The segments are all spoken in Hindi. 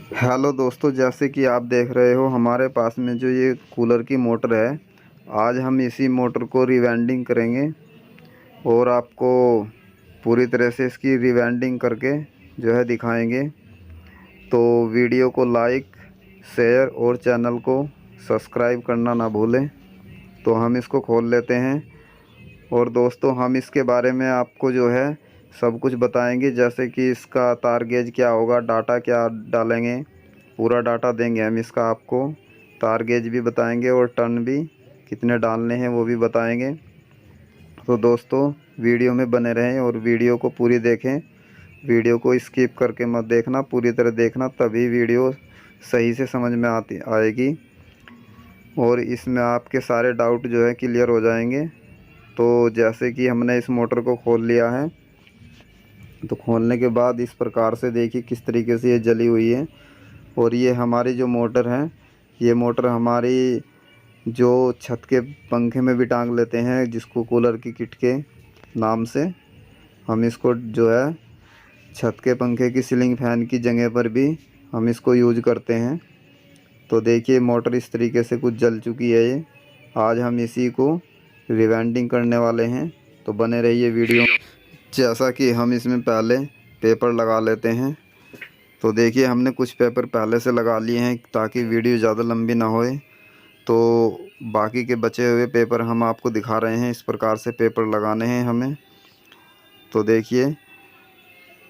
हेलो दोस्तों, जैसे कि आप देख रहे हो हमारे पास में जो ये कूलर की मोटर है। आज हम इसी मोटर को रिवेंडिंग करेंगे और आपको पूरी तरह से इसकी रिवेंडिंग करके जो है दिखाएंगे। तो वीडियो को लाइक, शेयर और चैनल को सब्सक्राइब करना ना भूलें। तो हम इसको खोल लेते हैं और दोस्तों हम इसके बारे में आपको जो है सब कुछ बताएंगे, जैसे कि इसका तार गेज क्या होगा, डाटा क्या डालेंगे, पूरा डाटा देंगे हम इसका। आपको तार गेज भी बताएंगे और टर्न भी कितने डालने हैं वो भी बताएंगे। तो दोस्तों वीडियो में बने रहें और वीडियो को पूरी देखें। वीडियो को स्किप करके मत देखना, पूरी तरह देखना, तभी वीडियो सही से समझ में आएगी और इसमें आपके सारे डाउट जो है क्लियर हो जाएंगे। तो जैसे कि हमने इस मोटर को खोल लिया है, तो खोलने के बाद इस प्रकार से देखिए किस तरीके से ये जली हुई है। और ये हमारी जो मोटर है, ये मोटर हमारी जो छत के पंखे में भी टांग लेते हैं, जिसको कूलर की किट के नाम से हम इसको जो है छत के पंखे की सीलिंग फैन की जगह पर भी हम इसको यूज करते हैं। तो देखिए मोटर इस तरीके से कुछ जल चुकी है ये। आज हम इसी को रिवेंडिंग करने वाले हैं, तो बने रहिए वीडियो। जैसा कि हम इसमें पहले पेपर लगा लेते हैं। तो देखिए हमने कुछ पेपर पहले से लगा लिए हैं ताकि वीडियो ज़्यादा लंबी ना होए। तो बाकी के बचे हुए पेपर हम आपको दिखा रहे हैं, इस प्रकार से पेपर लगाने हैं हमें। तो देखिए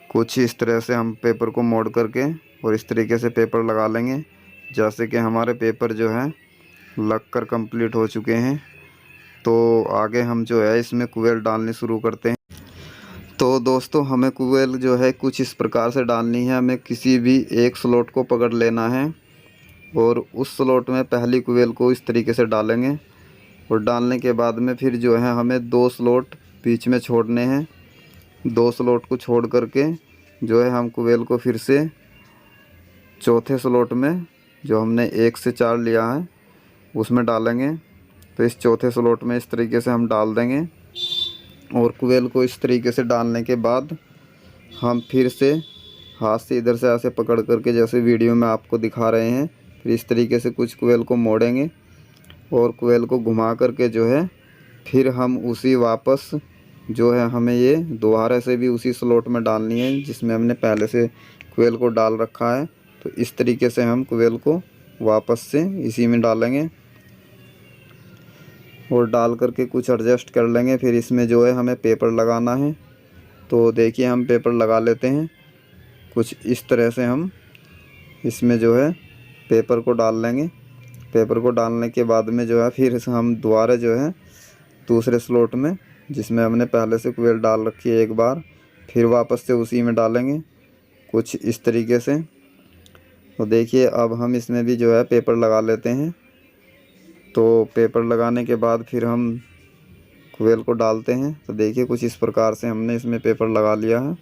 कुछ इस तरह से हम पेपर को मोड़ करके और इस तरीके से पेपर लगा लेंगे, जैसे कि हमारे पेपर जो है लग कर कंप्लीट हो चुके हैं। तो आगे हम जो है इसमें कुवेल डालनी शुरू करते हैं। तो दोस्तों हमें कुवेल जो है कुछ इस प्रकार से डालनी है। हमें किसी भी एक स्लॉट को पकड़ लेना है और उस स्लॉट में पहली कुवेल को इस तरीके से डालेंगे और डालने के बाद में फिर जो है हमें दो स्लॉट बीच में छोड़ने हैं। दो स्लॉट को छोड़ करके जो है हम कुवेल को फिर से चौथे स्लॉट में जो हमने 1 से 4 लिया है उसमें डालेंगे। तो इस चौथे स्लॉट में इस तरीके से हम डाल देंगे और कुवेल को इस तरीके से डालने के बाद हम फिर से हाथ से इधर से ऐसे पकड़ करके, जैसे वीडियो में आपको दिखा रहे हैं, फिर इस तरीके से कुछ कुवेल को मोड़ेंगे और कुवेल को घुमा करके जो है फिर हम उसी वापस जो है हमें ये दोबारा से भी उसी स्लॉट में डालनी है जिसमें हमने पहले से कुवेल को डाल रखा है। तो इस तरीके से हम कुवेल को वापस से इसी में डालेंगे और डाल करके कुछ एडजस्ट कर लेंगे। फिर इसमें जो है हमें पेपर लगाना है। तो देखिए हम पेपर लगा लेते हैं। कुछ इस तरह से हम इसमें जो है पेपर को डाल लेंगे। पेपर को डालने के बाद में जो है फिर हम दोबारा जो है दूसरे स्लॉट में जिसमें हमने पहले से कुवेल डाल रखी है एक बार, फिर वापस से उसी में डालेंगे कुछ इस तरीके से। तो देखिए अब हम इसमें भी जो है पेपर लगा लेते हैं। तो पेपर लगाने के बाद फिर हम कुवेल को डालते हैं। तो देखिए कुछ इस प्रकार से हमने इसमें पेपर लगा लिया है।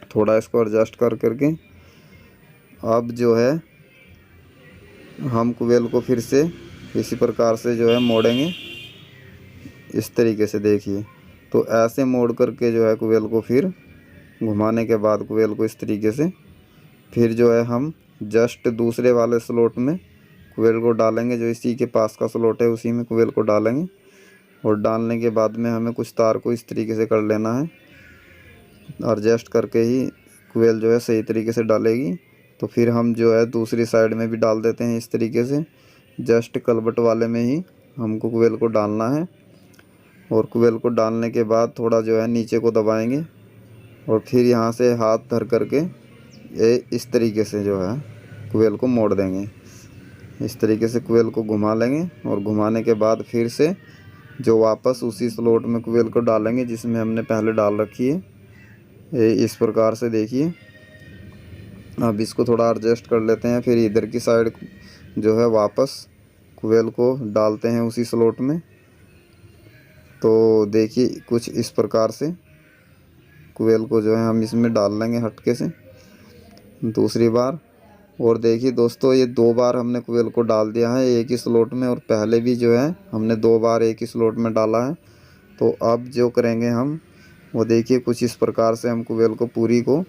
थोड़ा इसको एडजस्ट कर करके अब जो है हम कुवेल को फिर से इसी प्रकार से जो है मोड़ेंगे इस तरीके से। देखिए तो ऐसे मोड़ करके जो है कुवेल को फिर घुमाने के बाद कुवेल को इस तरीके से फिर जो है हम जस्ट दूसरे वाले स्लॉट में कुवेल को डालेंगे, जो इसी के पास का स्लॉट है उसी में कुवेल को डालेंगे। और डालने के बाद में हमें कुछ तार को इस तरीके से कर लेना है, एडजस्ट करके ही कुवेल जो है सही तरीके से डालेगी। तो फिर हम जो है दूसरी साइड में भी डाल देते हैं इस तरीके से। जस्ट कलबट वाले में ही हमको कुवेल को डालना है और कुवेल को डालने के बाद थोड़ा जो है नीचे को दबाएंगे और फिर यहाँ से हाथ धर करके ये इस तरीके से जो है कुवेल को मोड़ देंगे। इस तरीके से कुवेल को घुमा लेंगे और घुमाने के बाद फिर से जो वापस उसी स्लॉट में कुवेल को डालेंगे जिसमें हमने पहले डाल रखी है। ये इस प्रकार से देखिए। अब इसको थोड़ा एडजस्ट कर लेते हैं, फिर इधर की साइड जो है वापस कुवेल को डालते हैं उसी स्लॉट में। तो देखिए कुछ इस प्रकार से कुवेल को जो है हम इसमें डाल लेंगे हटके से दूसरी बार। और देखिए दोस्तों ये 2 बार हमने कुवेल को डाल दिया है एक ही स्लॉट में, और पहले भी जो है हमने 2 बार एक ही स्लॉट में डाला है। तो अब जो करेंगे हम वो देखिए कुछ इस प्रकार से हम कुवेल को पूरी को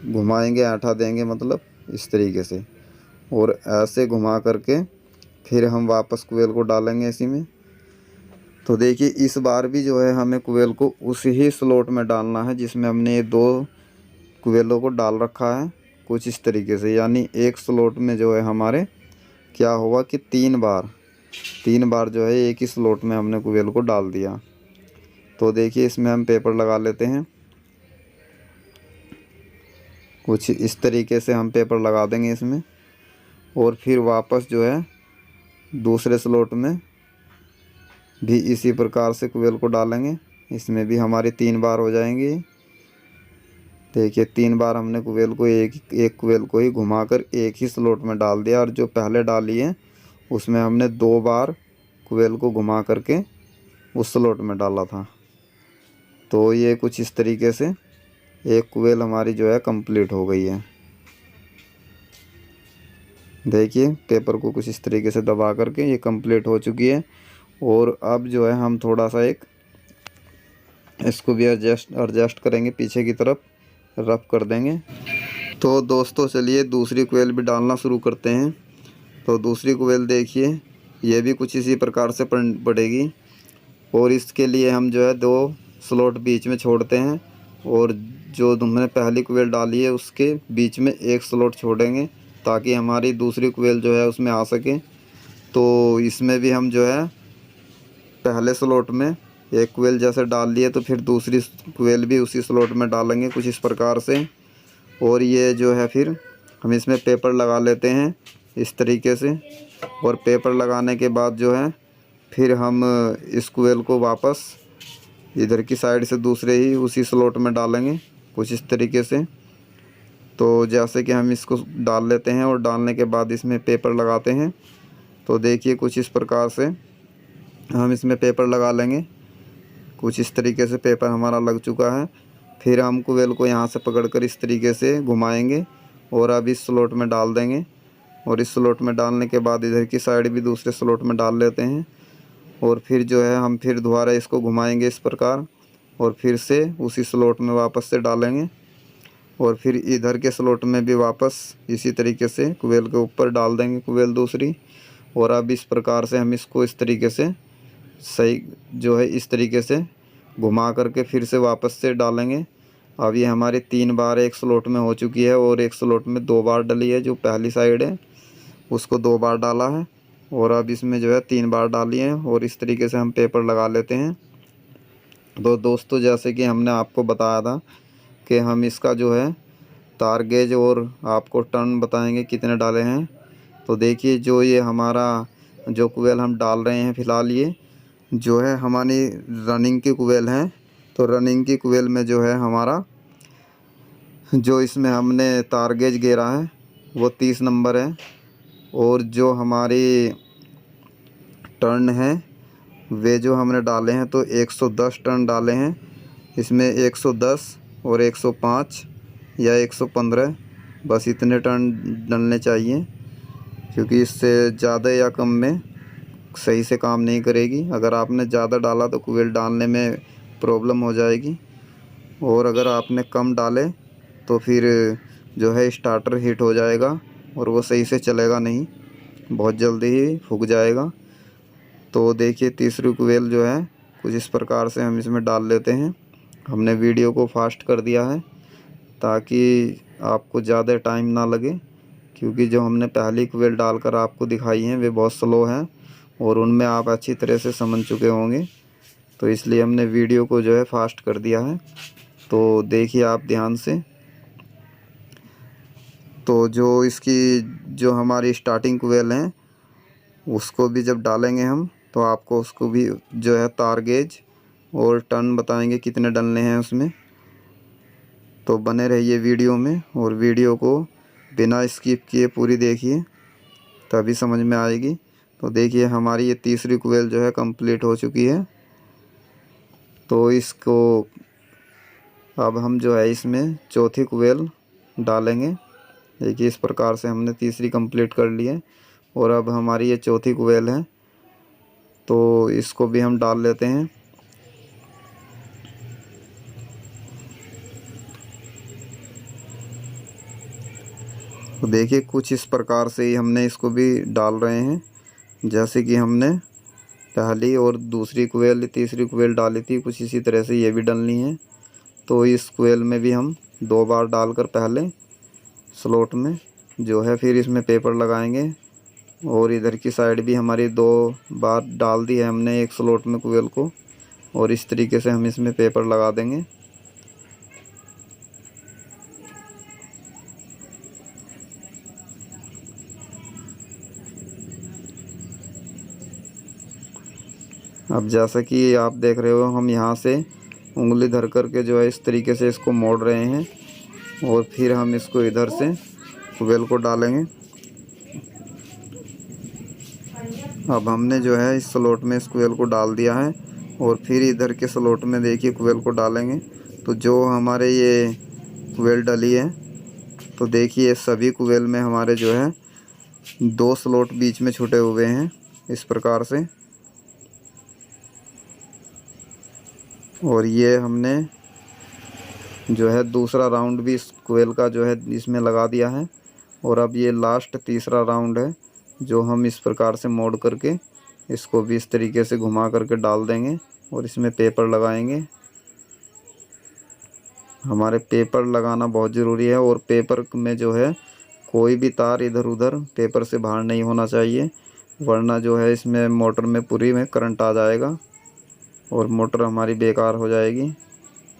घुमाएंगे, ऐंठा देंगे मतलब, इस तरीके से, और ऐसे घुमा करके फिर हम वापस कोयल को डालेंगे इसी में। तो देखिए इस बार भी जो है हमें कोयल को उसी ही स्लॉट में डालना है जिसमें हमने ये 2 कोयलों को डाल रखा है, कुछ इस तरीके से। यानी एक स्लॉट में जो है हमारे क्या होगा कि 3 बार जो है एक ही स्लॉट में हमने कोयल को डाल दिया। तो देखिए इसमें हम पेपर लगा लेते हैं, कुछ इस तरीके से हम पेपर लगा देंगे इसमें। और फिर वापस जो है दूसरे स्लॉट में भी इसी प्रकार से कोयल को डालेंगे। इसमें भी हमारी 3 बार हो जाएंगी। देखिए 3 बार हमने कोयल को एक कोयल को ही घुमाकर एक ही स्लॉट में डाल दिया, और जो पहले डाली है उसमें हमने 2 बार कोयल को घुमा करके उस स्लॉट में डाला था। तो ये कुछ इस तरीके से एक कोयल हमारी जो है कंप्लीट हो गई है। देखिए पेपर को कुछ इस तरीके से दबा करके ये कंप्लीट हो चुकी है। और अब जो है हम थोड़ा सा इसको भी एडजस्ट करेंगे, पीछे की तरफ रफ कर देंगे। तो दोस्तों चलिए दूसरी कोयल भी डालना शुरू करते हैं। तो दूसरी कोयल देखिए ये भी कुछ इसी प्रकार से पड़ेगी, और इसके लिए हम जो है 2 स्लॉट बीच में छोड़ते हैं, और जो हमने पहली कोयल डाली है उसके बीच में 1 स्लॉट छोड़ेंगे ताकि हमारी दूसरी कोयल जो है उसमें आ सके। तो इसमें भी हम जो है पहले स्लॉट में एक कोयल जैसे डाल लिए तो फिर दूसरी कोयल भी उसी स्लॉट में डालेंगे कुछ इस प्रकार से। और ये जो है फिर हम इसमें पेपर लगा लेते हैं इस तरीके से, और पेपर लगाने के बाद जो है फिर हम इस कोयल को वापस इधर की साइड से दूसरे ही उसी स्लॉट में डालेंगे कुछ इस तरीके से। तो जैसे कि हम इसको डाल लेते हैं और डालने के बाद इसमें पेपर लगाते हैं। तो देखिए कुछ इस प्रकार से हम इसमें पेपर लगा लेंगे, कुछ इस तरीके से पेपर हमारा लग चुका है। फिर हम कोयल को यहाँ से पकड़कर इस तरीके से घुमाएंगे और अब इस स्लॉट में डाल देंगे, और इस स्लॉट में डालने के बाद इधर की साइड भी दूसरे स्लॉट में डाल लेते हैं। और फिर जो है हम फिर दोबारा इसको घुमाएंगे इस प्रकार, और फिर से उसी स्लॉट में वापस से डालेंगे, और फिर इधर के स्लॉट में भी वापस इसी तरीके से कोयल के ऊपर डाल देंगे कोयल दूसरी। और अब इस प्रकार से हम इसको इस तरीके से सही जो है इस तरीके से घुमा करके फिर से वापस से डालेंगे। अब ये हमारी 3 बार एक स्लॉट में हो चुकी है, और एक स्लॉट में 2 बार डली है। जो पहली साइड है उसको 2 बार डाला है, और अब इसमें जो है 3 बार डाली है, और इस तरीके से हम पेपर लगा लेते हैं। तो दोस्तों जैसे कि हमने आपको बताया था कि हम इसका जो है तार गेज और आपको टर्न बताएंगे कितने डाले हैं। तो देखिए जो ये हमारा जो कोयल हम डाल रहे हैं फ़िलहाल ये जो है हमारी रनिंग की कोयल है। तो रनिंग की कोयल में जो है हमारा जो इसमें हमने तार गेज घेरा है वो 30 नंबर है, और जो हमारी टर्न है वे जो हमने डाले हैं तो 110 टर्न डाले हैं। इसमें 110 और 105 या 115 बस इतने टर्न डलने चाहिए, क्योंकि इससे ज़्यादा या कम में सही से काम नहीं करेगी। अगर आपने ज़्यादा डाला तो कोयल डालने में प्रॉब्लम हो जाएगी, और अगर आपने कम डाले तो फिर जो है स्टार्टर हीट हो जाएगा और वो सही से चलेगा नहीं, बहुत जल्दी ही फूक जाएगा। तो देखिए तीसरी कोयल जो है कुछ इस प्रकार से हम इसमें डाल लेते हैं। हमने वीडियो को फास्ट कर दिया है ताकि आपको ज़्यादा टाइम ना लगे, क्योंकि जो हमने पहली कोयल डालकर आपको दिखाई हैं वे बहुत स्लो हैं और उनमें आप अच्छी तरह से समझ चुके होंगे, तो इसलिए हमने वीडियो को जो है फास्ट कर दिया है। तो देखिए आप ध्यान से। तो जो इसकी जो हमारी स्टार्टिंग कोयल है उसको भी जब डालेंगे हम तो आपको उसको भी जो है तार गेज और टर्न बताएंगे कितने डलने हैं उसमें। तो बने रहिए वीडियो में, और वीडियो को बिना स्किप किए पूरी देखिए तभी समझ में आएगी। तो देखिए हमारी ये तीसरी कोयल जो है कंप्लीट हो चुकी है। तो इसको अब हम जो है इसमें चौथी कोयल डालेंगे। देखिए इस प्रकार से हमने तीसरी कंप्लीट कर ली है, और अब हमारी ये चौथी कोयल है तो इसको भी हम डाल लेते हैं। तो देखिए कुछ इस प्रकार से ही हमने इसको भी डाल रहे हैं, जैसे कि हमने पहली और दूसरी कोयल तीसरी कोयल डाली थी, कुछ इसी तरह से ये भी डालनी है। तो इस कोयल में भी हम 2 बार डालकर पहले स्लॉट में जो है फिर इसमें पेपर लगाएंगे। और इधर की साइड भी हमारी 2 बार डाल दी है हमने एक स्लॉट में कोयल को, और इस तरीके से हम इसमें पेपर लगा देंगे। अब जैसा कि आप देख रहे हो, हम यहाँ से उंगली धर करके जो है इस तरीके से इसको मोड़ रहे हैं, और फिर हम इसको इधर से कोयल को डालेंगे। अब हमने जो है इस स्लॉट में इस कोयल को डाल दिया है, और फिर इधर के स्लॉट में देखिए कोयल को डालेंगे। तो जो हमारे ये कोयल डली है, तो देखिए सभी कोयल में हमारे जो है 2 स्लॉट बीच में छूटे हुए हैं इस प्रकार से। और ये हमने जो है दूसरा राउंड भी इस कोयल का जो है इसमें लगा दिया है। और अब ये लास्ट तीसरा राउंड है, जो हम इस प्रकार से मोड़ करके इसको भी इस तरीके से घुमा करके डाल देंगे, और इसमें पेपर लगाएंगे। हमारे पेपर लगाना बहुत ज़रूरी है, और पेपर में जो है कोई भी तार इधर उधर पेपर से बाहर नहीं होना चाहिए, वरना जो है इसमें मोटर में पूरी में करंट आ जाएगा और मोटर हमारी बेकार हो जाएगी।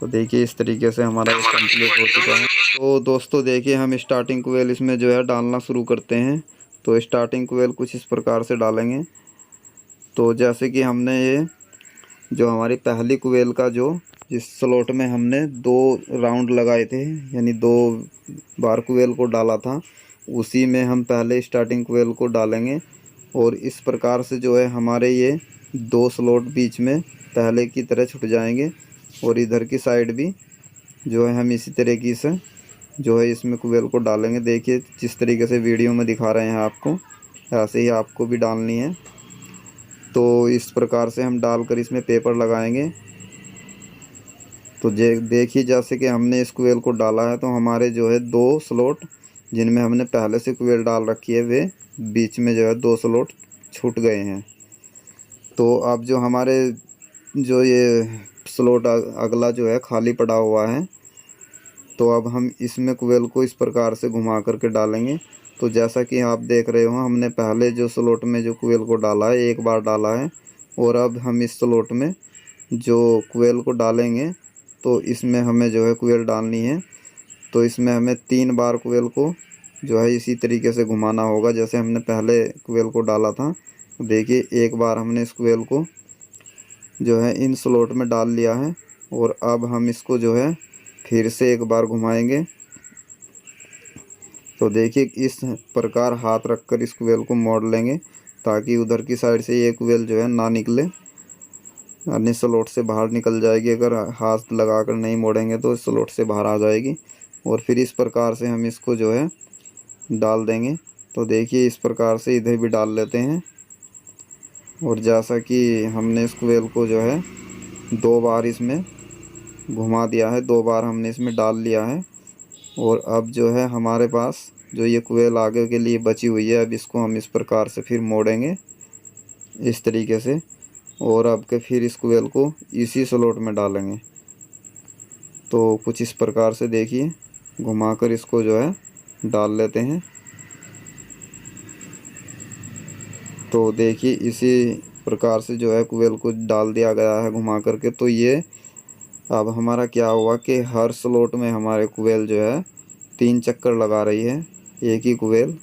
तो देखिए इस तरीके से हमारा ये कंप्लीट हो चुका है। तो दोस्तों देखिए हम स्टार्टिंग कोयल इसमें जो है डालना शुरू करते हैं। तो स्टार्टिंग कोयल कुछ इस प्रकार से डालेंगे। तो जैसे कि हमने ये जो हमारी पहली कोयल का जो जिस स्लॉट में हमने 2 राउंड लगाए थे, यानी 2 बार कोयल को डाला था, उसी में हम पहले स्टार्टिंग कोयल को डालेंगे। और इस प्रकार से जो है हमारे ये 2 स्लॉट बीच में पहले की तरह छूट जाएंगे। और इधर की साइड भी जो है हम इसी तरीके से जो है इसमें कोयल को डालेंगे। देखिए जिस तरीके से वीडियो में दिखा रहे हैं आपको, ऐसे ही आपको भी डालनी है। तो इस प्रकार से हम डालकर इसमें पेपर लगाएंगे। तो देखिए जैसे कि हमने इस कोयल को डाला है, तो हमारे जो है 2 स्लॉट जिनमें हमने पहले से कोयल डाल रखी है, वे बीच में जो है 2 स्लॉट छूट गए हैं। तो अब जो हमारे जो ये स्लॉट अगला जो है खाली पड़ा हुआ है, तो अब हम इसमें कोयल को इस प्रकार से घुमा करके डालेंगे। तो जैसा कि आप देख रहे हो, हमने पहले जो स्लॉट में जो कोयल को डाला है 1 बार डाला है, और अब हम इस स्लॉट में जो कोयल को डालेंगे, तो इसमें हमें जो है कोयल डालनी है। तो इसमें हमें 3 बार कोयल को जो है इसी तरीके से घुमाना होगा, जैसे हमने पहले कोयल को डाला था। देखिए 1 बार हमने इस कोयल को जो है इन स्लॉट में डाल लिया है, और अब हम इसको जो है फिर से 1 बार घुमाएंगे। तो देखिए इस प्रकार हाथ रखकर इस कोयल को मोड़ लेंगे, ताकि उधर की साइड से ये कोयल जो है ना निकले, अन्य स्लॉट से बाहर निकल जाएगी। अगर हाथ लगाकर नहीं मोड़ेंगे तो स्लॉट से बाहर आ जाएगी। और फिर इस प्रकार से हम इसको जो है डाल देंगे। तो देखिए इस प्रकार से इधर भी डाल लेते हैं। और जैसा कि हमने इस कोयल को जो है 2 बार इसमें घुमा दिया है, 2 बार हमने इसमें डाल लिया है। और अब जो है हमारे पास जो ये कोयल आगे के लिए बची हुई है, अब इसको हम इस प्रकार से फिर मोड़ेंगे इस तरीके से, और अब के फिर इस कोयल को इसी स्लॉट में डालेंगे। तो कुछ इस प्रकार से देखिए घुमाकर इसको जो है डाल लेते हैं। तो देखिए इसी प्रकार से जो है कोयल को डाल दिया गया है घुमा करके। तो ये अब हमारा क्या हुआ कि हर स्लॉट में हमारे कोयल जो है 3 चक्कर लगा रही है एक ही कोयल।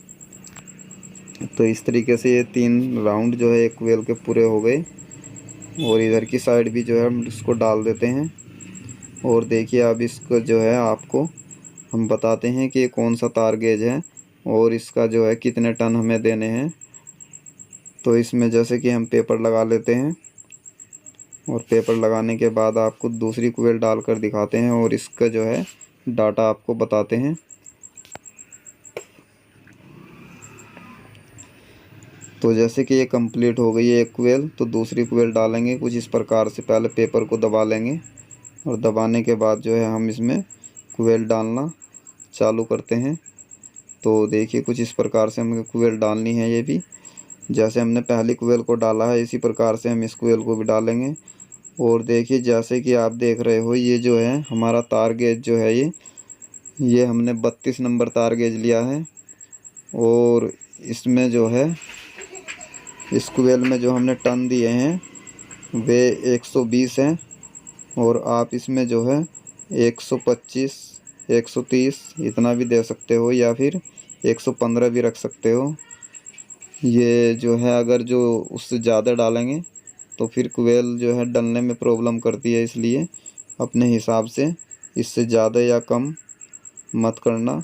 तो इस तरीके से ये 3 राउंड जो है एक कोयल के पूरे हो गए। और इधर की साइड भी जो है हम इसको डाल देते हैं। और देखिए अब इसको जो है आपको हम बताते हैं कि कौन सा तार गेज है और इसका जो है कितने टन हमें देने हैं। तो इसमें जैसे कि हम पेपर लगा लेते हैं, और पेपर लगाने के बाद आपको दूसरी कोयल डालकर दिखाते हैं और इसका जो है डाटा आपको बताते हैं। तो जैसे कि ये कंप्लीट हो गई है एक कोयल, तो दूसरी कोयल डालेंगे कुछ इस प्रकार से। पहले पेपर को दबा लेंगे, और दबाने के बाद जो है हम इसमें कोयल डालना चालू करते हैं। तो देखिए कुछ इस प्रकार से हमें कोयल डालनी है। ये भी जैसे हमने पहली कोयल को डाला है इसी प्रकार से हम इस कोयल को भी डालेंगे। और देखिए जैसे कि आप देख रहे हो ये जो है हमारा तार गेज जो है ये हमने 32 नंबर तार गेज लिया है। और इसमें जो है इस कोयल में जो हमने टन दिए हैं वे 120 हैं। और आप इसमें जो है 125 130 इतना भी दे सकते हो या फिर 115 भी रख सकते हो। ये जो है अगर जो उससे ज़्यादा डालेंगे तो फिर कोयल जो है डलने में प्रॉब्लम करती है, इसलिए अपने हिसाब से इससे ज़्यादा या कम मत करना।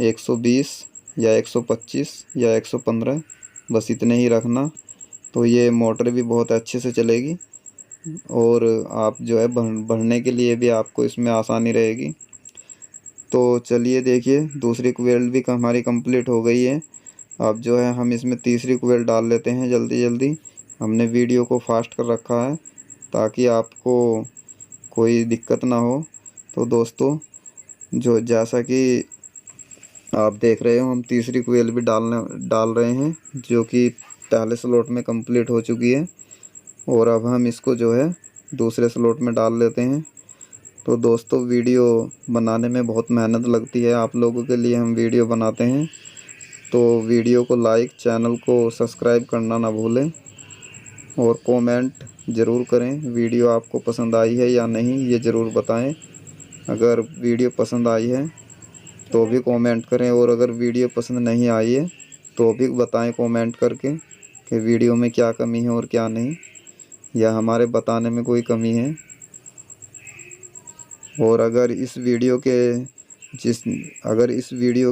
120 या 125 या 115 बस इतने ही रखना। तो ये मोटर भी बहुत अच्छे से चलेगी और आप जो है भरने के लिए भी आपको इसमें आसानी रहेगी। तो चलिए देखिए दूसरी कोयल भी हमारी कंप्लीट हो गई है। अब जो है हम इसमें तीसरी कोयल डाल लेते हैं जल्दी जल्दी। हमने वीडियो को फास्ट कर रखा है ताकि आपको कोई दिक्कत ना हो। तो दोस्तों जो जैसा कि आप देख रहे हो हम तीसरी कोयल भी डाल रहे हैं जो कि पहले स्लॉट में कंप्लीट हो चुकी है। और अब हम इसको जो है दूसरे स्लॉट में डाल लेते हैं। तो दोस्तों वीडियो बनाने में बहुत मेहनत लगती है, आप लोगों के लिए हम वीडियो बनाते हैं। तो वीडियो को लाइक, चैनल को सब्सक्राइब करना ना भूलें और कमेंट ज़रूर करें वीडियो आपको पसंद आई है या नहीं ये ज़रूर बताएं। अगर वीडियो पसंद आई है तो भी कमेंट करें और अगर वीडियो पसंद नहीं आई है तो भी बताएं कमेंट करके कि वीडियो में क्या कमी है और क्या नहीं, या हमारे बताने में कोई कमी है। और अगर इस वीडियो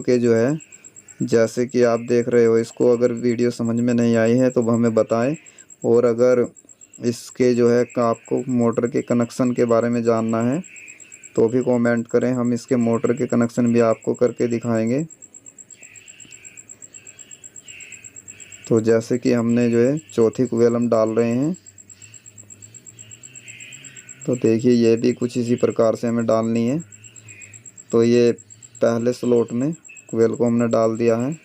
के जो है जैसे कि आप देख रहे हो इसको अगर वीडियो समझ में नहीं आई है तो हमें बताएं। और अगर इसके जो है आपको मोटर के कनेक्शन के बारे में जानना है तो भी कमेंट करें, हम इसके मोटर के कनेक्शन भी आपको करके दिखाएंगे। तो जैसे कि हमने जो है चौथी कोयल हम डाल रहे हैं। तो देखिए ये भी कुछ इसी प्रकार से हमें डालनी है। तो ये पहले स्लॉट में कोयल को हमने डाल दिया है।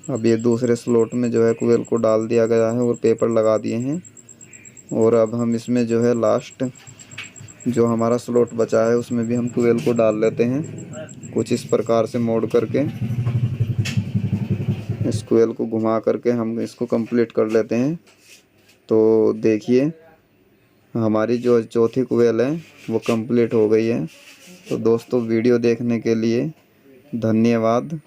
अब ये दूसरे स्लॉट में जो है कोयल को डाल दिया गया है और पेपर लगा दिए हैं। और अब हम इसमें जो है लास्ट जो हमारा स्लॉट बचा है उसमें भी हम कोयल को डाल लेते हैं कुछ इस प्रकार से मोड़ करके। इस कोयल को घुमा करके हम इसको कंप्लीट कर लेते हैं। तो देखिए हमारी जो चौथी कोयल है वो कंप्लीट हो गई है। तो दोस्तों वीडियो देखने के लिए धन्यवाद।